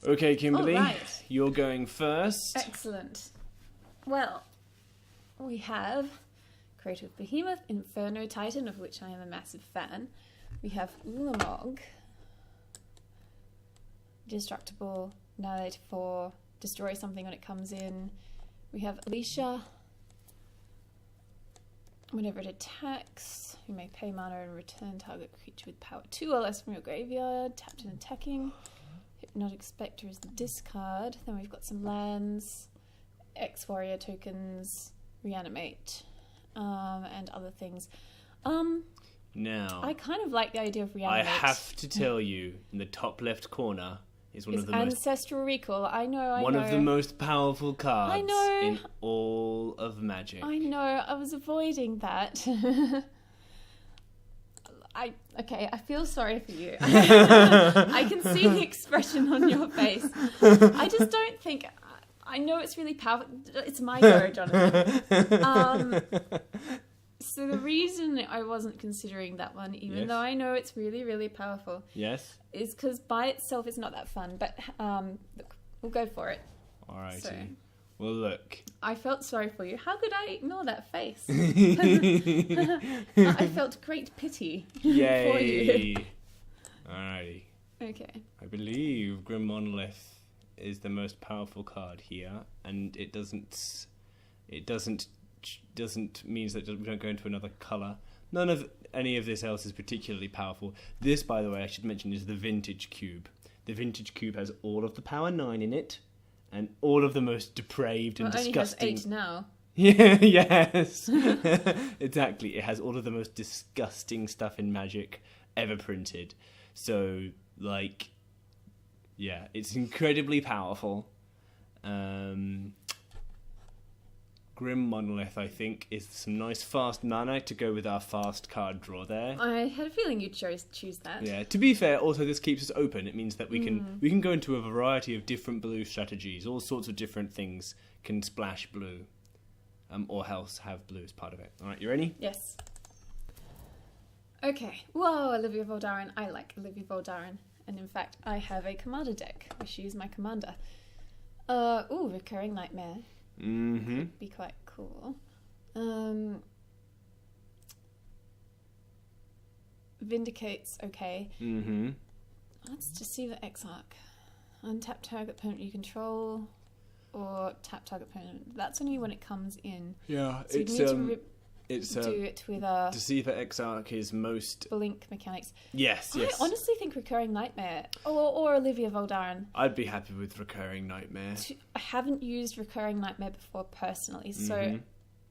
Okay, Kimberley, right. You're going first. Excellent. Well, we have Creative Behemoth, Inferno Titan, of which I am a massive fan. We have Ulamog, Destructible, Annihilate 4, destroy something when it comes in. We have Alicia. Whenever it attacks, you may pay mana and return target creature with power 2 or less from your graveyard, tapped and attacking. Hypnotic Spectre is the discard. Then we've got some lands, X-Warrior tokens, Reanimate, and other things. Now, I kind of like the idea of Reanimate. I have to tell you, in the top left corner is one It's of the Ancestral Recall. I know. of the most powerful cards I know. in all of Magic. I know. I was avoiding that. I feel sorry for you. I can see the expression on your face. I just don't think. I know it's really powerful. It's my go, Jonathan. So the reason I wasn't considering that one, even though I know it's really, really powerful, is because by itself it's not that fun. But look, we'll go for it. All right. So, well, look. I felt sorry for you. How could I ignore that face? I felt great pity for you. Alrighty. Okay. I believe Grim Monolith is the most powerful card here, and it doesn't means that we don't go into another colour. None of any of this else is particularly powerful. This, by the way, I should mention, is the Vintage Cube. The Vintage Cube has all of the power 9 in it, and all of the most depraved and disgusting... It only has 8 now. Yeah, yes. Exactly. It has all of the most disgusting stuff in Magic ever printed. So, like, yeah, it's incredibly powerful. Grim Monolith, I think, is some nice fast mana to go with our fast card draw there. I had a feeling you'd choose that. Yeah, to be fair, also this keeps us open. It means that we can go into a variety of different blue strategies. All sorts of different things can splash blue, or else have blue as part of it. All right, you ready? Yes. Okay. Whoa, Olivia Voldaren. I like Olivia Voldaren. And in fact, I have a commander deck, where she is my commander. Recurring Nightmare. Mm-hmm. Could be quite cool. Vindicate's okay. Mm-hmm. Let's just see the Exarch. Untap target opponent you control, or tap target opponent. That's only when it comes in. Yeah, so it's do it with a Deceiver Exarch is most blink mechanics. Yes. I honestly think Recurring Nightmare or Olivia Voldaren. I'd be happy with Recurring Nightmare. I haven't used Recurring Nightmare before personally, so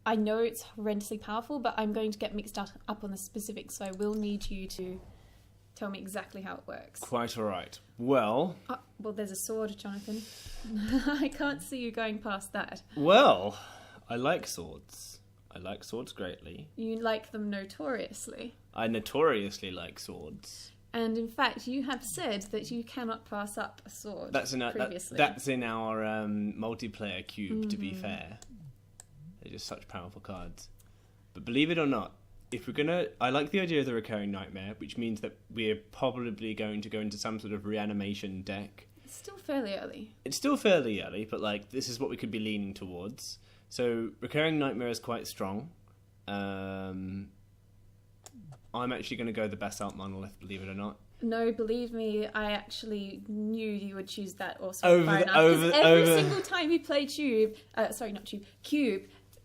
I know it's horrendously powerful, but I'm going to get mixed up on the specifics, so I will need you to tell me exactly how it works. Quite all right. Well, there's a sword, Jonathan. I can't see you going past that. Well, I like swords. I like swords greatly. You like them notoriously. I notoriously like swords. And in fact, you have said that you cannot pass up a sword. That's in our multiplayer cube, to be fair. They're just such powerful cards. But believe it or not, I like the idea of the Recurring Nightmare, which means that we're probably going to go into some sort of reanimation deck. It's still fairly early. It's still fairly early, but like this is what we could be leaning towards. So, Recurring Nightmare is quite strong. I'm actually going to go the Basalt Monolith, believe it or not. No, believe me, I actually knew you would choose that also. Every single time you play Cube,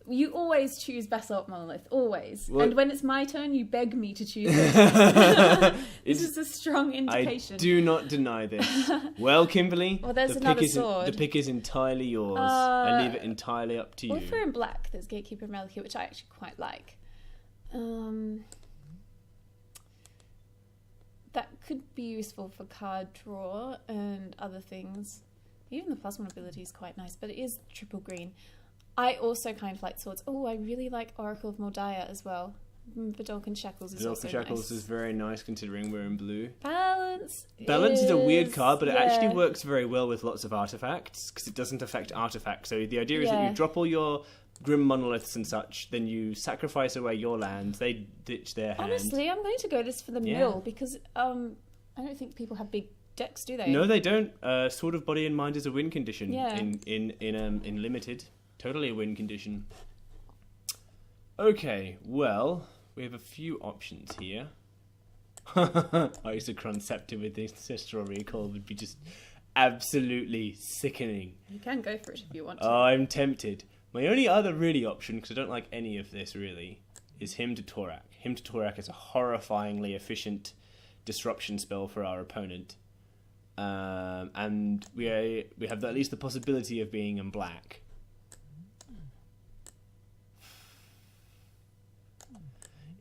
you always choose Basalt Monolith, always. Well, and when it's my turn, you beg me to choose it. This is a strong indication. I do not deny this. Well, Kimberley, there's another sword. The pick is entirely yours. I leave it entirely up to you. If we're in black, there's Gatekeeper and Malekith, which I actually quite like. That could be useful for card draw and other things. Even the +1 ability is quite nice, but it is triple green. I also kind of like swords. Oh, I really like Oracle of Mordiah as well. Vidalcan Shackles is also nice. Vidalcan Shackles is very nice considering we're in blue. Balance is a weird card, but it actually works very well with lots of artifacts because it doesn't affect artifacts. So the idea is that you drop all your Grim Monoliths and such, then you sacrifice away your lands, they ditch their hand. Honestly, I'm going to go this for the mill because I don't think people have big decks, do they? No, they don't. Sword of Body and Mind is a win condition. Yeah. In limited, totally a win condition. Okay, well, we have a few options here. Isochron Scepter with Ancestral Recall would be just absolutely sickening. You can go for it if you want to. Oh, I'm tempted. My only other really option, because I don't like any of this really, is Hymn to Torak. Hymn to Torak is a horrifyingly efficient disruption spell for our opponent. And we have at least the possibility of being in black.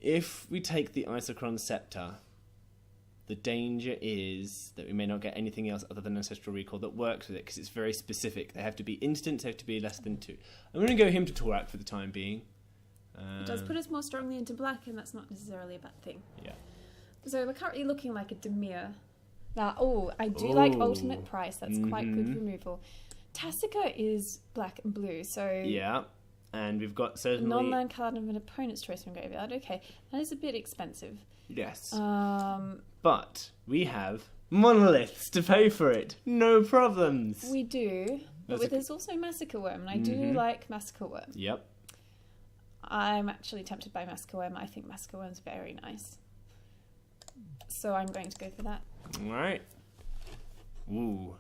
If we take the Isochron Scepter, the danger is that we may not get anything else other than Ancestral Recall that works with it, because it's very specific. They have to be instant, they have to be less than 2. I'm going to go Hymn to Torak for the time being. It does put us more strongly into black, and that's not necessarily a bad thing. Yeah. So we're currently looking like a Dimir. Now, I do like Ultimate Price. That's quite good removal. Tassika is black and blue, so... Yeah, and we've got certainly... Non-land card of an opponent's choice from graveyard. Okay, that is a bit expensive. Yes. But we have monoliths to pay for it. No problems. We do. But there's also Massacre Worm, and I do like Massacre Worm. Yep. I'm actually tempted by Massacre Worm. I think Massacre Worm's very nice. So I'm going to go for that. Alright. Ooh.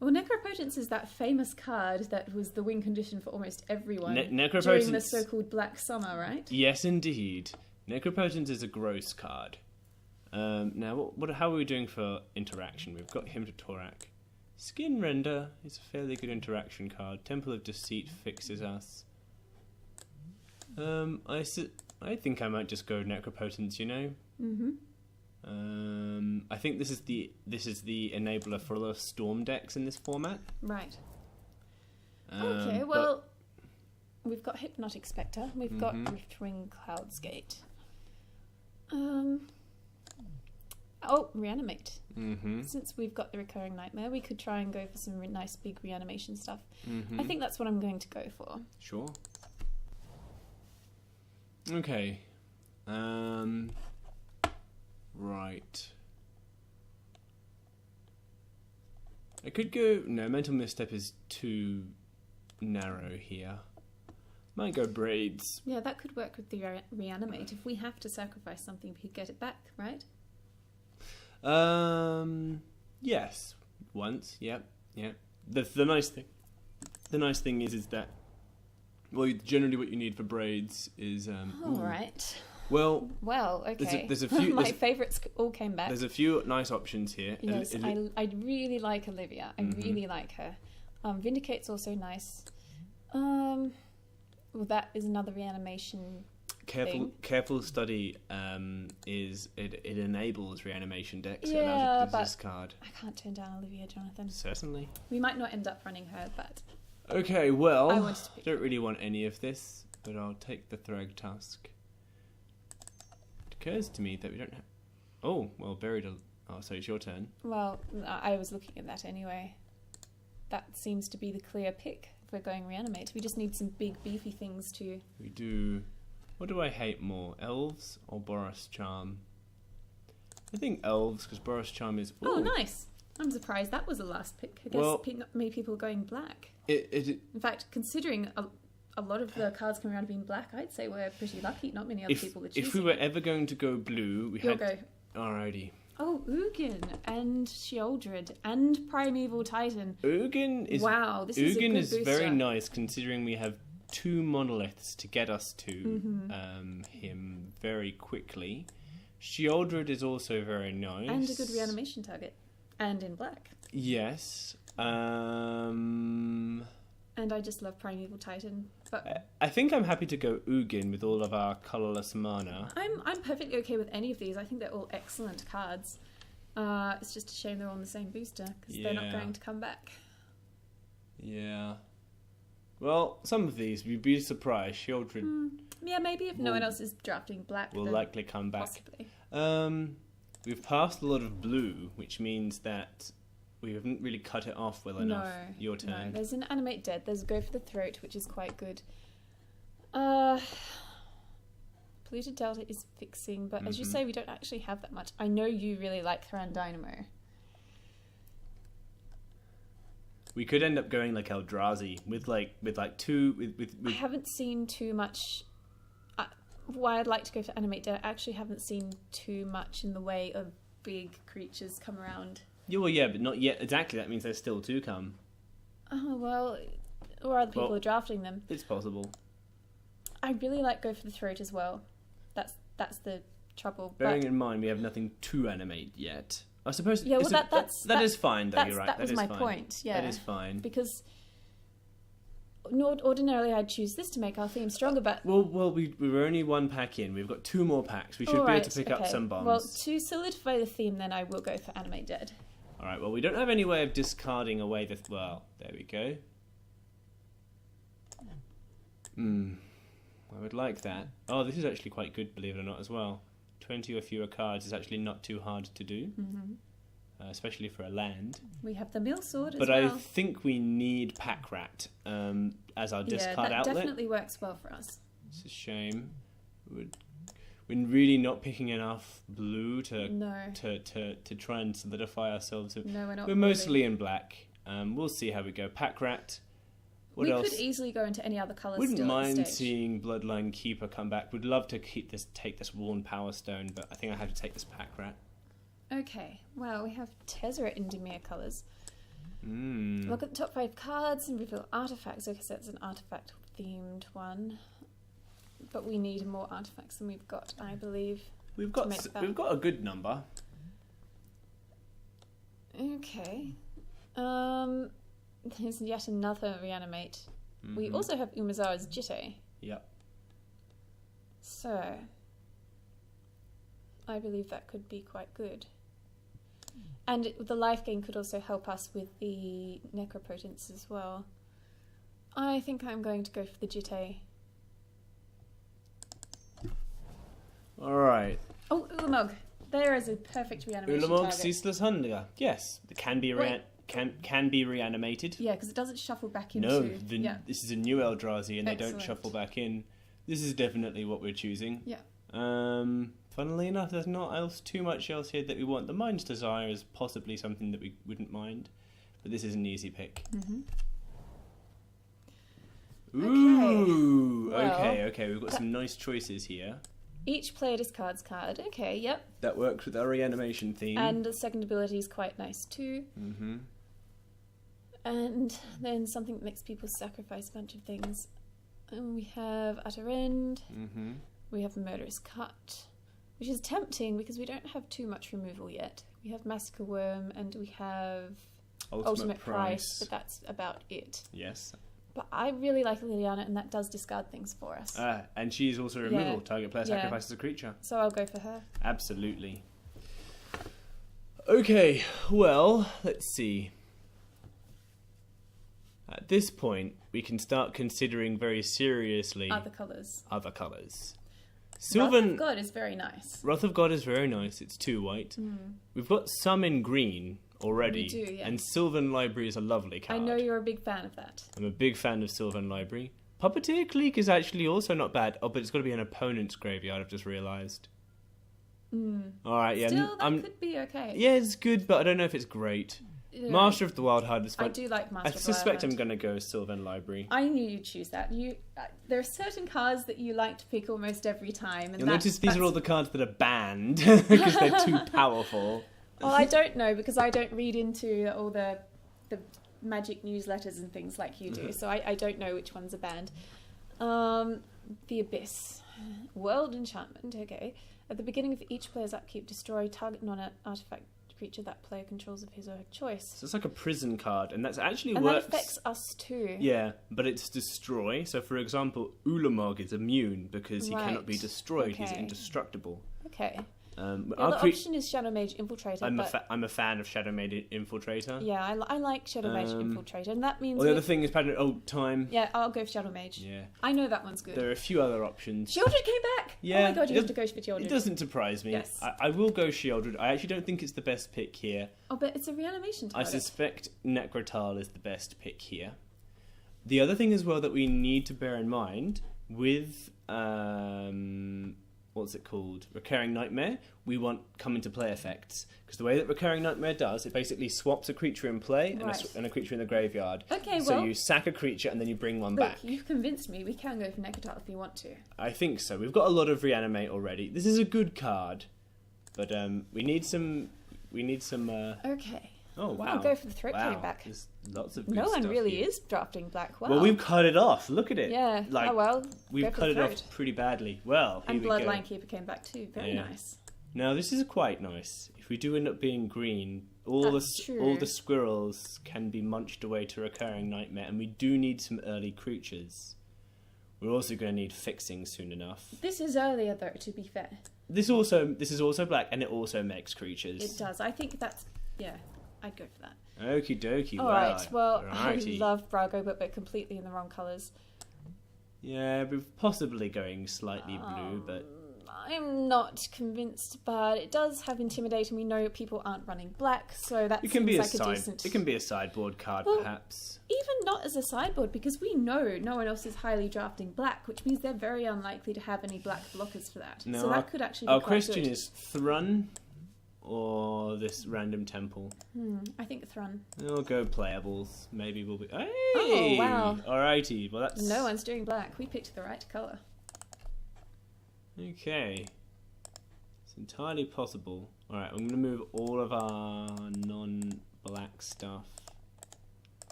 Well, Necropotence is that famous card that was the win condition for almost everyone Necropotence... during the so-called Black Summer, right? Yes, indeed. Necropotence is a gross card. Now, how are we doing for interaction? We've got Hymn to Torak. Skin Render is a fairly good interaction card. Temple of Deceit fixes us. I think I might just go Necropotence, you know? Mm-hmm. I think this is the enabler for a lot of Storm decks in this format. Right. Okay, well, we've got Hypnotic Spectre. We've got Riftwing Cloudsgate. Reanimate. Since we've got the Recurring Nightmare, we could try and go for some nice big reanimation stuff. I think that's what I'm going to go for. Sure. Okay. Right. I could go... No, Mental Misstep is too narrow here. Might go Braids. Yeah, that could work with the Reanimate. If we have to sacrifice something, we could get it back, right? Yes. Once. Yep. The nice thing is that, well, generally what you need for Braids is all right. Well, okay. There's a few. My favourites all came back. There's a few nice options here. Yes, I really like Olivia. I really like her. Vindicate's also nice. Well, that is another reanimation. Careful study is it enables reanimation decks. Yeah, it allows you to but discard. I can't turn down Olivia, Jonathan. Certainly. We might not end up running her, but okay. Well, I don't really want any of this, but I'll take the Thrag Tusk. It occurs to me that we don't have... Oh, well, buried... Oh, so it's your turn. Well, I was looking at that anyway. That seems to be the clear pick if we're going reanimate. We just need some big, beefy things to... We do... What do I hate more, Elves or Boros Charm? I think Elves, because Boros Charm is... Ooh. Oh, nice! I'm surprised that was the last pick. I guess many people going black. In fact, considering... A lot of the cards coming around being black, I'd say we're pretty lucky. Not many other people are choosing. If we were ever going to go blue, You'll go. Alrighty. Oh, Ugin and Sheoldred and Primeval Titan. Ugin is... Wow, this is a good booster. very nice, considering we have 2 monoliths to get us to him very quickly. Sheoldred is also very nice. And a good reanimation target. And in black. Yes. And I just love Primeval Titan. But I think I'm happy to go Ugin with all of our colourless mana. I'm perfectly okay with any of these. I think they're all excellent cards. It's just a shame they're on the same booster, because they're not going to come back. Yeah. Well, some of these, we'd be surprised. Sheoldred... Yeah, maybe if no one else is drafting black, will likely come back. Possibly. We've passed a lot of blue, which means that... We haven't really cut it off well enough. Your turn. No, there's an Animate Dead. There's a Go for the Throat, which is quite good. Polluted Delta is fixing, but as you say, we don't actually have that much. I know you really like Thran Dynamo. We could end up going like Eldrazi with two with I haven't seen too much. Why I'd like to go for Animate Dead, I actually haven't seen too much in the way of big creatures come around. Yeah, well, yeah, but not yet. Exactly, that means there's still to come. Oh, well, or other people are drafting them. It's possible. I really like go for the throat as well. That's the trouble. Bearing in mind we have nothing to animate yet. I suppose. Yeah, well, that is fine. Though you're right. That was my point. Yeah, that is fine because ordinarily I'd choose this to make our theme stronger, but we were only one pack in. We've got 2 more packs. We should be able to pick up some bombs. Well, to solidify the theme, then I will go for Animate Dead. All right. Well, we don't have any way of discarding away the. Well, there we go. I would like that. Oh, this is actually quite good, believe it or not, as well. 20 or fewer cards is actually not too hard to do, especially for a land. We have the Mill Sword as but well. I think we need Pack Rat as our discard outlet. That definitely works well for us. It's a shame. We're really not picking enough blue to try and solidify ourselves. No, we're not. We're mostly in black. We'll see how we go. Pack Rat. What else? Could easily go into any other colours. Wouldn't mind seeing Bloodline Keeper come back. Would love to take this Worn Power Stone, but I think I have to take this Pack Rat. Okay, well, we have Tezzeret in Dimir colours. Look at the top 5 cards and reveal artifacts. Okay, so it's an artifact-themed one. But we need more artifacts than we've got, I believe. We've got a good number. Okay. There's yet another Reanimate. We also have Umazawa's Jitte. Yep. So, I believe that could be quite good. And the life gain could also help us with the Necropotence as well. I think I'm going to go for the Jitte. Alright. Oh, Ulamog. There is a perfect reanimation Ulamog, target. Ceaseless Hunger. Yes. It can be reanimated. Yeah, because it doesn't shuffle back into... No, this is a new Eldrazi and they don't shuffle back in. This is definitely what we're choosing. Yeah. Funnily enough, there's not too much else here that we want. The Mind's Desire is possibly something that we wouldn't mind, but this is an easy pick. Ooh, well, okay. We've got some nice choices here. Each player discards card. Okay, yep. That works with our reanimation theme. And the second ability is quite nice too. And then something that makes people sacrifice a bunch of things. And we have Utter End. We have Murderous Cut, which is tempting because we don't have too much removal yet. We have Massacre Worm and we have Ultimate Price, but that's about it. Yes. But I really like Liliana, and that does discard things for us. And she's also removal. Target player sacrifices a creature. So I'll go for her. Absolutely. Okay, well, let's see. At this point, we can start considering very seriously... Other colours. Wrath of God is very nice. Wrath of God is very nice. It's 2 white. We've got some in green already. We do, yeah. And Sylvan Library is a lovely card. I know you're a big fan of that. I'm a big fan of Sylvan Library. Puppeteer Clique is actually also not bad. Oh, but it's got to be an opponent's graveyard, I've just realised. Alright, yeah. Still, that could be okay. Yeah, it's good, but I don't know if it's great. Master of the Wild Heart is fun. I do like Master of the Wild Heart. I suspect I'm going to go Sylvan Library. I knew you'd choose that. There are certain cards that you like to pick almost every time. And You'll notice these are all the cards that are banned because they're too powerful. Well, I don't know because I don't read into all the magic newsletters and things like you do, so I don't know which ones are banned. The Abyss. World Enchantment, okay. At the beginning of each player's upkeep, destroy target non-artifact creature that player controls of his or her choice. So it's like a prison card, and that's actually and works. That affects us too. Yeah, but it's destroy. So, for example, Ulamog is immune because he cannot be destroyed. Okay. He's indestructible. Okay. The option is Shadow Mage Infiltrator. I'm a fan of Shadow Mage Infiltrator. Yeah, I like Shadow Mage Infiltrator, and that means... Well, the other thing is time. Yeah, I'll go for Shadow Mage. Yeah. I know that one's good. There are a few other options. Sheoldred came back! Yeah. Oh my god, you have to go for Sheoldred. It doesn't surprise me. Yes. I will go Sheoldred. I actually don't think it's the best pick here. Oh, but it's a reanimation target. I suspect Necrotal is the best pick here. The other thing as well that we need to bear in mind with what's it called? Recurring Nightmare, we want come into play effects. Because the way that Recurring Nightmare does, it basically swaps a creature in play and a creature in the graveyard. Okay, well... So you sack a creature and then you bring one back. You've convinced me. We can go for Necrotal if you want to. I think so. We've got a lot of Reanimate already. This is a good card. But we need some... Okay. Oh, wow. I'll go for the throat cutting back. There's lots of good No one stuff really here. is drafting black. Wow. Well, we've cut it off. Look at it. Yeah. Like, oh, well. We've cut it off pretty badly. Well, here and we go. Bloodline Keeper came back too. Very nice. Now, this is quite nice. If we do end up being green, all the squirrels can be munched away to Recurring Nightmare, and we do need some early creatures. We're also going to need fixing soon enough. This is earlier, though, to be fair. This is also black, and it also makes creatures. It does. I think that's... Yeah, I'd go for that. Okie dokie. All right. Well, I love Brago, but we're completely in the wrong colours. Yeah, we're possibly going slightly blue, but... I'm not convinced, but it does have Intimidate, and we know people aren't running black, so that seems like a decent... It can be a sideboard card, perhaps. Even not as a sideboard, because we know no one else is highly drafting black, which means they're very unlikely to have any black blockers for that. No, so that could actually be our quite question good. is Thrun or this random temple? I think Thrun. I'll go playables. Maybe we'll be... Hey! Oh, wow. Alrighty, well that's... No one's doing black. We picked the right colour. Okay. It's entirely possible. Alright, I'm going to move all of our non-black stuff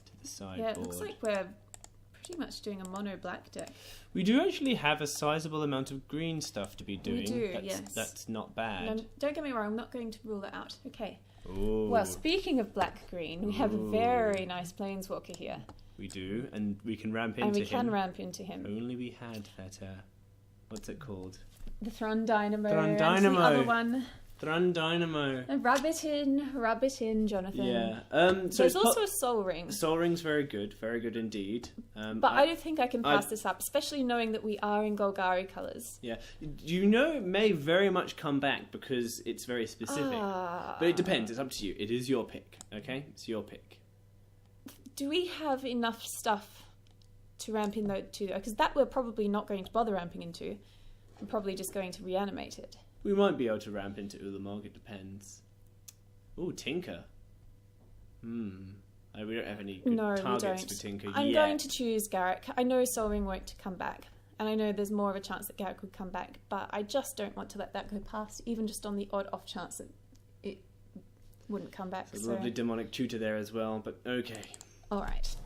to the sideboard. Yeah, it looks like we're pretty much doing a mono black deck. We do actually have a sizable amount of green stuff to be doing. We do, yes. That's not bad. No, don't get me wrong, I'm not going to rule that out. Okay. Ooh. Well, speaking of black-green, we have a very nice Planeswalker here. We do, and we can ramp into him. And we can ramp into him. Only we had that, what's it called? The Thron Dynamo. Thron Dynamo. The other one. Thron Dynamo. Rub it in, Jonathan. Yeah. So there's also a Soul Ring. Soul Ring's very good indeed. But I don't think I can pass this up, especially knowing that we are in Golgari colours. Yeah. You know, it may very much come back because it's very specific. But it depends. It's up to you. It is your pick, okay? It's your pick. Do we have enough stuff to ramp in though, too? Because that we're probably not going to bother ramping into. I'm probably just going to reanimate it. We might be able to ramp into Ulamog, it depends. Ooh, Tinker. We don't have any good targets for Tinker yet. I'm going to choose Garrick. I know Soul Ring won't come back, and I know there's more of a chance that Garrick would come back, but I just don't want to let that go past, even just on the odd off chance that it wouldn't come back. There's a lovely Demonic Tutor there as well, but okay. Alright.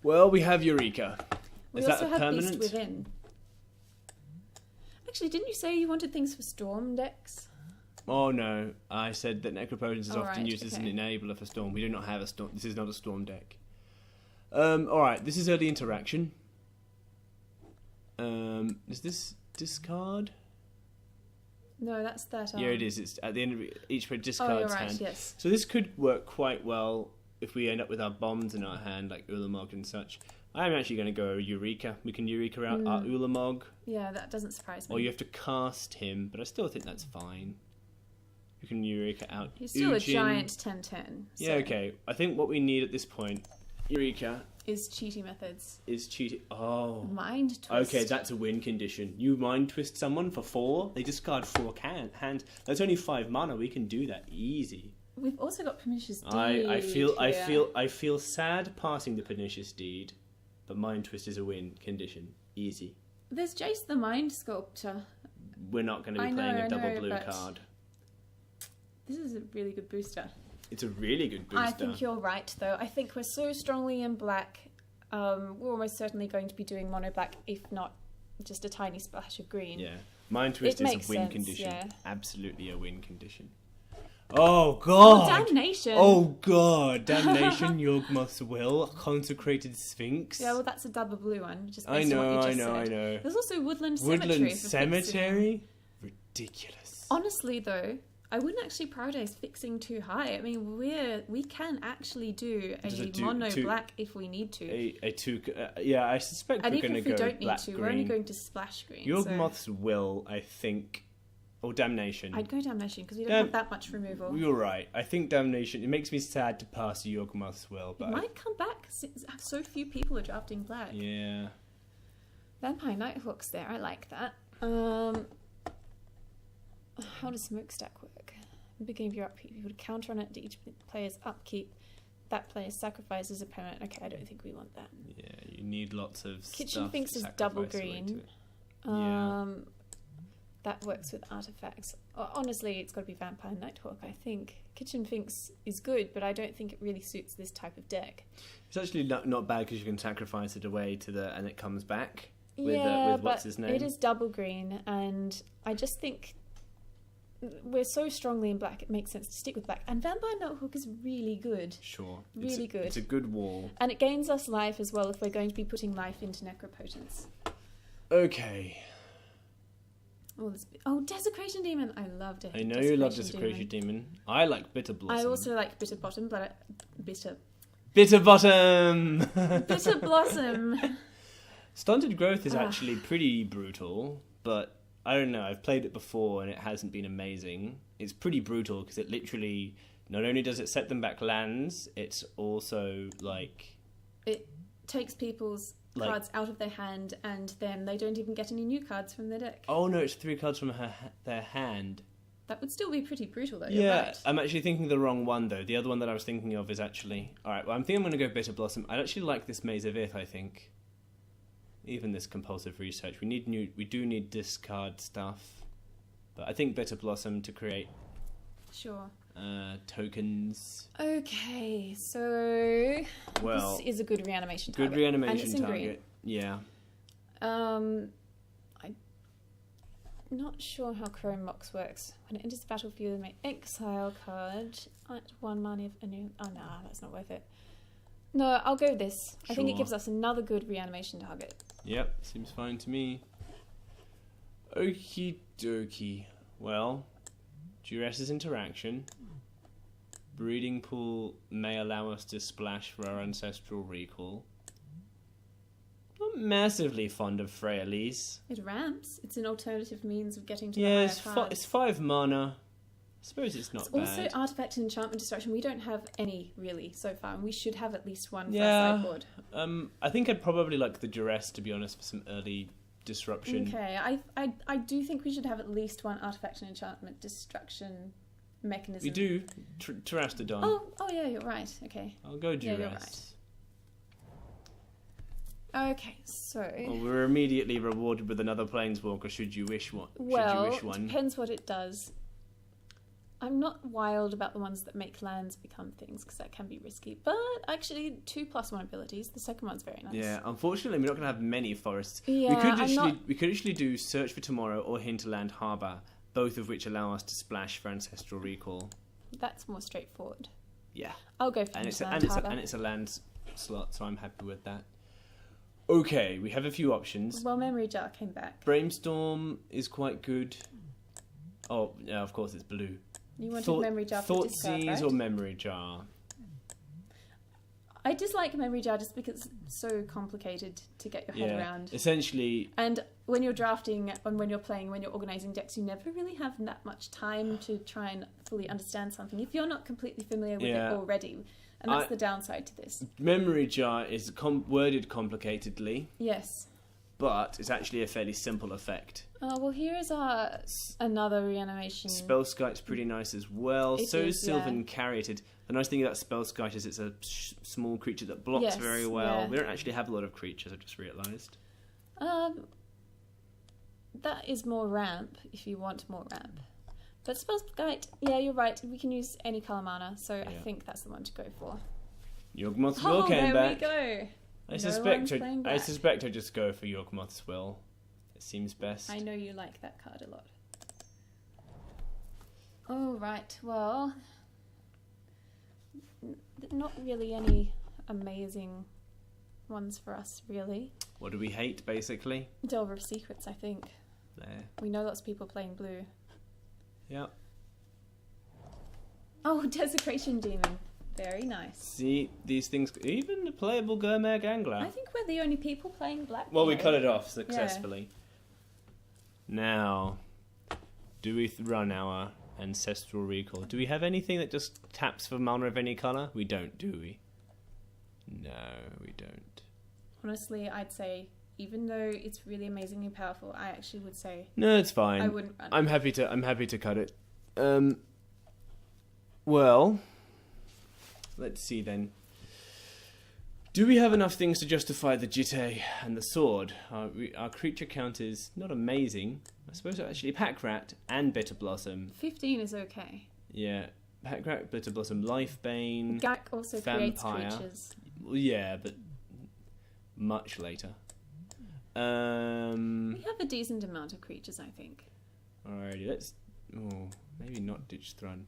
Well, we have Eureka. We Is also that a have permanent? Beast Within. Actually, didn't you say you wanted things for Storm decks? Oh no, I said that Necropotence is often used as an okay. enabler for Storm. We do not have a Storm. This is not a Storm deck. Alright, this is early interaction. Is this discard? No, that's that. Yeah, it is. It's at the end of each player discards hand. Yes. So this could work quite well if we end up with our bombs in our hand, like Ulamog and such. I'm actually going to go Eureka. We can Eureka out our Ulamog. Yeah, that doesn't surprise me. Or you have to cast him, but I still think that's fine. You can Eureka out He's still Ujin. a giant 10-10. So Yeah, okay. I think what we need at this point, Eureka, is cheaty methods. is cheating. Oh. Mind twist. Okay, that's a win condition. You mind twist someone for 4, they discard 4 hands. That's only 5 mana. We can do that easy. We've also got Pernicious Deed. I feel sad passing the Pernicious Deed, but mind twist is a win condition. Easy. There's Jace the Mind Sculptor. We're not going to be playing a double blue card. This is a really good booster. It's a really good booster. I think you're right, though. I think we're so strongly in black. We're almost certainly going to be doing mono black, if not just a tiny splash of green. Yeah. Mind twist is a win sense, condition. yeah. Absolutely a win condition. Oh god! Oh, damnation! Oh god! Damnation, Yawgmoth's Will, Consecrated Sphinx. Yeah, well, that's a double blue one. Just I based on know, what I you just know, said. I know. There's also Woodland Cemetery. Woodland for Cemetery? Ridiculous. Honestly, though, I wouldn't actually prioritize fixing too high. I mean, we can actually do a mono black if we need to. A 2... yeah, I suspect and we're going to go don't black need to, green. we're only going to splash green. Yawgmoth's Will, I think... Or Damnation. I'd go Damnation, because we don't have that much removal. You're right. I think Damnation... It makes me sad to pass Yawgmoth's Will, but... It might come back, since so few people are drafting black. Yeah. Vampire Nighthawk's there, I like that. How does Smokestack work? Beginning of your upkeep, you would counter on it to each player's upkeep. That player sacrifices a permanent. Okay, I don't think we want that. Yeah, you need lots of Kitchen stuff Finks to is sacrifice double away to green. it. That works with artifacts. Honestly, it's got to be Vampire Nighthawk, I think. Kitchen Finks is good, but I don't think it really suits this type of deck. It's actually not bad because you can sacrifice it away and it comes back with but what's his name? It is double green, and I just think we're so strongly in black, it makes sense to stick with black. And Vampire Nighthawk is really good. Sure. Really good. It's a good wall. And it gains us life as well if we're going to be putting life into Necropotence. Okay. Desecration Demon. I loved it. I know you love Desecration Demon. I like Bitter Blossom. I also like Bitter Bottom, but Bitter Bottom! Bitter Blossom. Stunted Growth is actually pretty brutal, but I don't know. I've played it before and it hasn't been amazing. It's pretty brutal because it literally, not only does it set them back lands, it's also like... It takes people's cards out of their hand, and then they don't even get any new cards from their deck. Oh no, it's 3 cards from their hand. That would still be pretty brutal, though. Yeah, you're right. I'm actually thinking the wrong one, though. The other one that I was thinking of is actually... Alright, well, I'm thinking I'm going to go Bitter Blossom. I actually like this Maze of Ith, I think. Even this compulsive research. We do need discard stuff. But I think Bitter Blossom to create... Sure. Tokens. Okay, so... Well... This is a good reanimation target. Good reanimation and it's in target. Green. Yeah. I'm not sure how Chrome Mox works. When it enters the battlefield, it may exile card at 1 mana of a new... Oh, no, that's not worth it. No, I'll go with this. I think it gives us another good reanimation target. Yep, seems fine to me. Okie dokie. Well, Duress's interaction. Breeding Pool may allow us to splash for our Ancestral Recall. Not massively fond of Freyalise. It ramps. It's an alternative means of getting to the higher cards. It's 5 mana. I suppose it's not bad. Also, Artifact and Enchantment Destruction. We don't have any, really, so far. And we should have at least one for our sideboard. I think I'd probably like the Duress, to be honest, for some early disruption. Okay, I do think we should have at least one Artifact and Enchantment Destruction mechanism. We do. Terastodon. Oh, yeah, you're right. Okay. I'll go Duress. Yeah, you're right. Okay, so... Well, we're immediately rewarded with another Planeswalker, should you wish one. It depends what it does. I'm not wild about the ones that make lands become things, because that can be risky. But actually, 2+1 abilities. The second one's very nice. Yeah, unfortunately, we're not going to have many forests. Yeah, we could actually do Search for Tomorrow or Hinterland Harbour, both of which allow us to splash for Ancestral Recall. That's more straightforward. Yeah. I'll go for Hinterland Harbour. And it's a land slot, so I'm happy with that. Okay, we have a few options. Well, Memory Jar came back. Brainstorm is quite good. Oh, yeah, of course it's blue. You wanted Memory Jar for discard, right? or Memory Jar? I dislike Memory Jar just because it's so complicated to get your head around. Essentially... And when you're drafting and when you're playing, when you're organising decks, you never really have that much time to try and fully understand something if you're not completely familiar with it already. And that's the downside to this. Memory Jar is worded complicatedly. Yes. But it's actually a fairly simple effect. Well, here is another reanimation. Spellskite's pretty nice as well. So is Sylvan Caryatid. The nice thing about Spellskite is it's a small creature that blocks very well. Yeah. We don't actually have a lot of creatures, I've just realised. That is more ramp, if you want more ramp. But Spellskite, yeah, you're right. We can use any colour mana, so I think that's the one to go for. Yawgmoth's Will came back. There we go. I suspect I just go for Yawgmoth's Will. It seems best. I know you like that card a lot. Oh, right. Well, not really any amazing ones for us, really. What do we hate, basically? Delver of Secrets, I think. There. We know lots of people playing blue. Yeah. Oh, Desecration Demon. Very nice. See, these things... Even a playable Gurmag Angler. I think we're the only people playing black. Well, we cut it off successfully. Yeah. Now, do we run our Ancestral Recall? Do we have anything that just taps for mana of any colour? We don't, do we? No, we don't. Honestly, I'd say even though it's really amazingly powerful, I actually would say No, it's fine. I wouldn't run. I'm happy to cut it. Well, let's see then. Do we have enough things to justify the jitte and the sword? Our creature count is not amazing. I suppose actually Pack Rat and Bitter Blossom. 15 is okay. Yeah, Pack Rat, Bitter Blossom, Lifebane, Gak also creates creatures. Well, yeah, but much later. We have a decent amount of creatures, I think. Alrighty, let's... Oh, maybe not Ditch Thrun.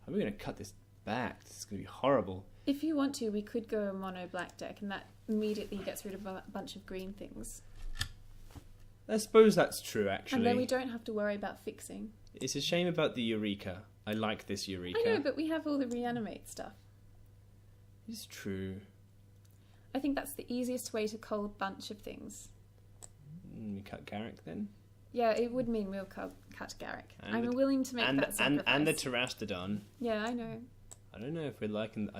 How are we going to cut this back? This is going to be horrible. If you want to, we could go a mono black deck, and that immediately gets rid of a bunch of green things. I suppose that's true, actually. And then we don't have to worry about fixing. It's a shame about the Eureka. I like this Eureka. I know, but we have all the reanimate stuff. It's true. I think that's the easiest way to cull a bunch of things. We cut Garrick then? Yeah, it would mean we'll cut Garrick. And I'm willing to make that sacrifice. And the Terastodon. Yeah, I know. I don't know if I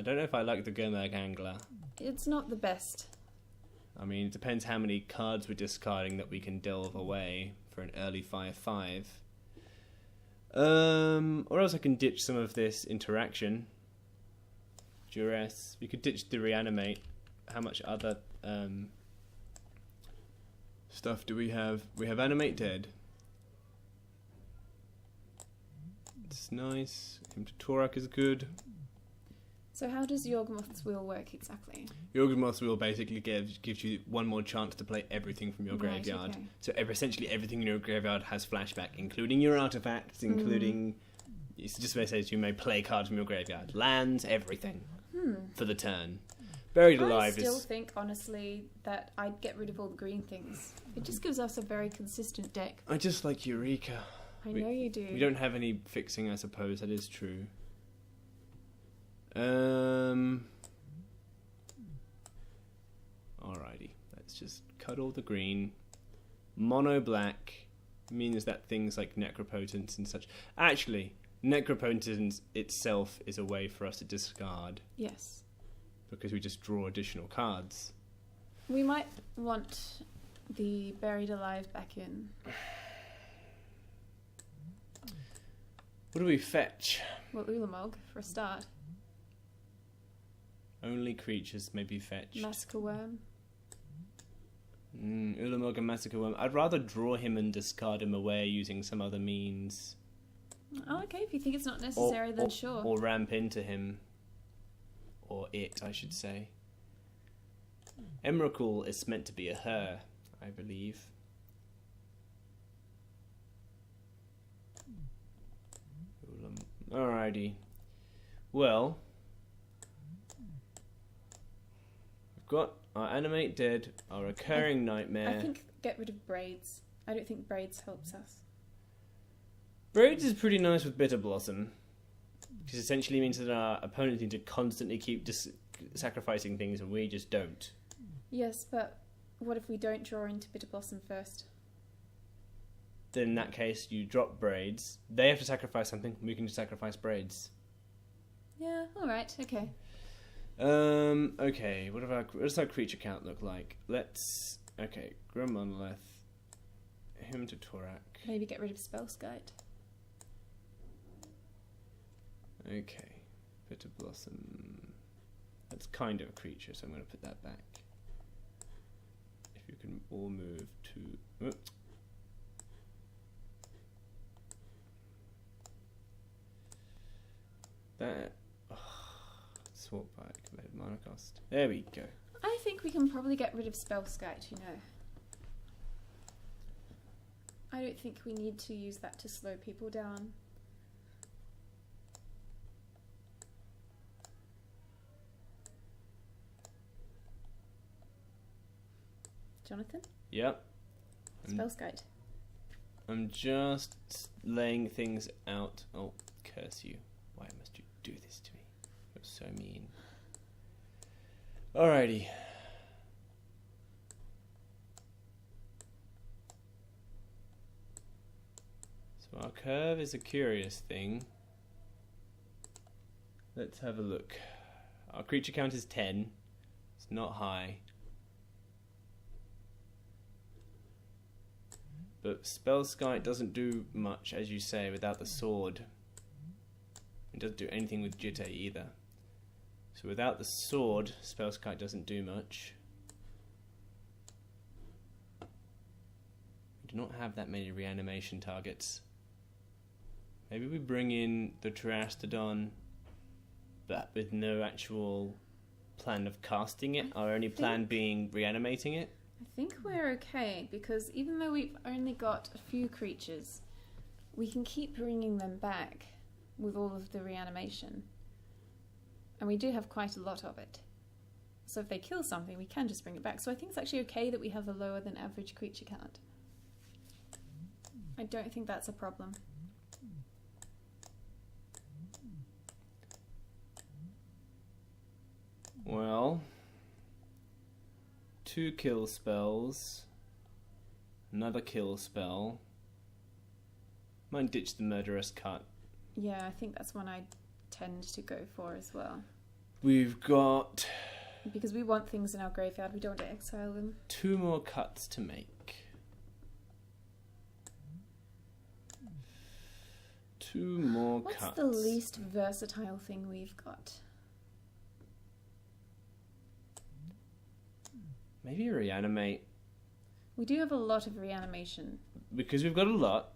don't know if I like the Gomag Angler. It's not the best. I mean, it depends how many cards we're discarding that we can delve away for an early 5/5. Or else I can ditch some of this interaction. Duress. We could ditch the reanimate. How much other stuff do we have? We have Animate Dead. It's nice. Him to Torak is good. So how does Yawgmoth's Wheel work exactly? Yawgmoth's Wheel basically gives you one more chance to play everything from your graveyard. Okay. So essentially everything in your graveyard has flashback, including your artifacts, including... It's just basically you may play cards from your graveyard. Lands, everything. For the turn. Buried Alive I still think, honestly, that I'd get rid of all the green things. It just gives us a very consistent deck. I just like Eureka. I know you do. We don't have any fixing, I suppose. That is true. Alrighty. Let's just cut all the green. Mono black means that things like Necropotence and such... Actually, Necropotence itself is a way for us to discard. Yes. Because we just draw additional cards. We might want the Buried Alive back in. What do we fetch? Well, Ulamog, for a start. Only creatures may be fetched. Massacre Worm. Ulamog and Massacre Worm. I'd rather draw him and discard him away using some other means. Oh, okay. If you think it's not necessary, then sure. Or ramp into him. Or it, I should say. Emrakul is meant to be a her, I believe. Alrighty. Well, we've got our Animate Dead, our Recurring Nightmare. I think get rid of Braids. I don't think Braids helps us. Braids is pretty nice with Bitter Blossom. Which essentially means that our opponents need to constantly keep sacrificing things and we just don't. Yes, but what if we don't draw into Bitter Blossom first? Then in that case, you drop Braids. They have to sacrifice something. We can just sacrifice Braids. Yeah, alright, okay. Okay, what does our creature count look like? Okay, Grim Monolith. Him to Torak. Maybe get rid of Spellskite. Okay, Bitter Blossom. That's kind of a creature, so I'm going to put that back. If you can all move to... Oh. That... Oh, swap by competitive mana cost. There we go. I think we can probably get rid of Spellskite, you know. I don't think we need to use that to slow people down. Jonathan? Yep. Spellskite. I'm just laying things out. Oh, curse you. Why must you do this to me? You're so mean. Alrighty. So our curve is a curious thing. Let's have a look. Our creature count is 10. It's not high. But Spellskite doesn't do much, as you say, without the sword. It doesn't do anything with Jitte either. So without the sword, Spellskite doesn't do much. We do not have that many reanimation targets. Maybe we bring in the Terastodon, but with no actual plan of casting it, our only plan being reanimating it. I think we're okay, because even though we've only got a few creatures, we can keep bringing them back with all of the reanimation. And we do have quite a lot of it. So if they kill something, we can just bring it back. So I think it's actually okay that we have a lower than average creature count. I don't think that's a problem. Well, 2 kill spells, another kill spell. Might ditch the Murderous Cut. Yeah, I think that's one I tend to go for as well. We've got... Because we want things in our graveyard, we don't want to exile them. 2 more cuts to make. 2 more What's cuts. the least versatile thing we've got? Maybe reanimate. We do have a lot of reanimation. Because we've got a lot.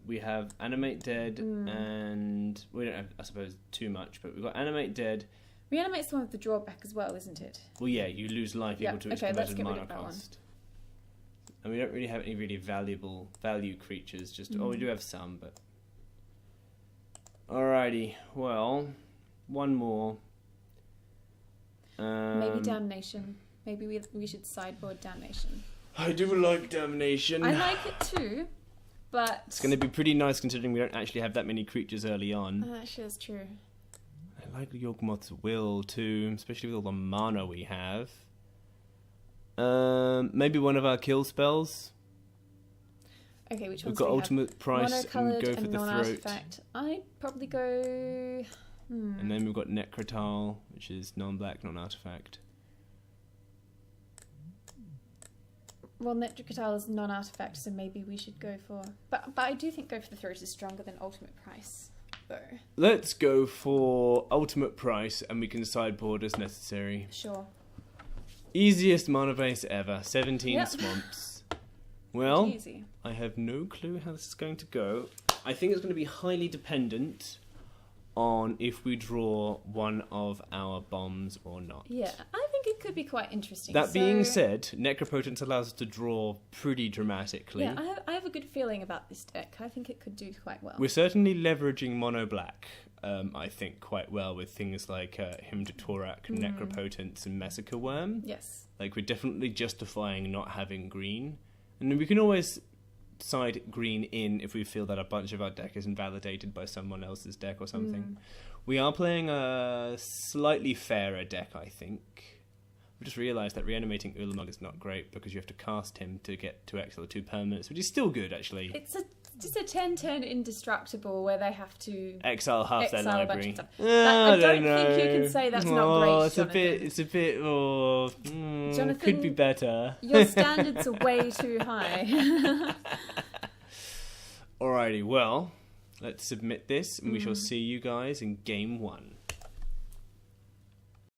We have Animate Dead and... We don't have, I suppose, too much, but we've got Animate Dead. Reanimate's the one with the drawback as well, isn't it? Well, yeah, you lose life equal to its converted mana cost. And we don't really have any really value creatures. Just we do have some, but... Alrighty, well, one more. Maybe Damnation. Maybe we should sideboard Damnation. I do like Damnation. I like it too, but... It's going to be pretty nice considering we don't actually have that many creatures early on. Actually, that's true. I like Yawgmoth's Will too, especially with all the mana we have. Maybe one of our kill spells. Okay, which We've ones got do we Ultimate have? Price and Mono-coloured go for and the throat. non-artifact. I'd probably go... And then we've got Necrotal, which is non-black, non-artifact. Well, Necrotal is non-artifact, so maybe we should go for... But I do think go for the throat is stronger than Ultimate Price, though. Let's go for Ultimate Price, and we can sideboard as necessary. Sure. Easiest mana base ever, 17 swamps. Well, easy. I have no clue how this is going to go. I think it's going to be highly dependent on if we draw one of our bombs or not. Yeah, I think it could be quite interesting. That being said, Necropotence allows us to draw pretty dramatically. Yeah, I have a good feeling about this deck. I think it could do quite well. We're certainly leveraging mono black, I think, quite well with things like Hymn to Torak, Necropotence, and Massacre Worm. Yes. Like, we're definitely justifying not having green. And we can always side green in if we feel that a bunch of our deck is invalidated by someone else's deck or something. We are playing a slightly fairer deck, I think. We just realised that reanimating Ulamog is not great because you have to cast him to get 2 exile or 2 permanents, which is still good, actually. It's just a 10-turn indestructible where they have to exile half their library. I don't think you can say that's not great, It's a bit. Jonathan, could be better. Your standards are way too high. Alrighty, well, let's submit this, and we shall see you guys in game 1.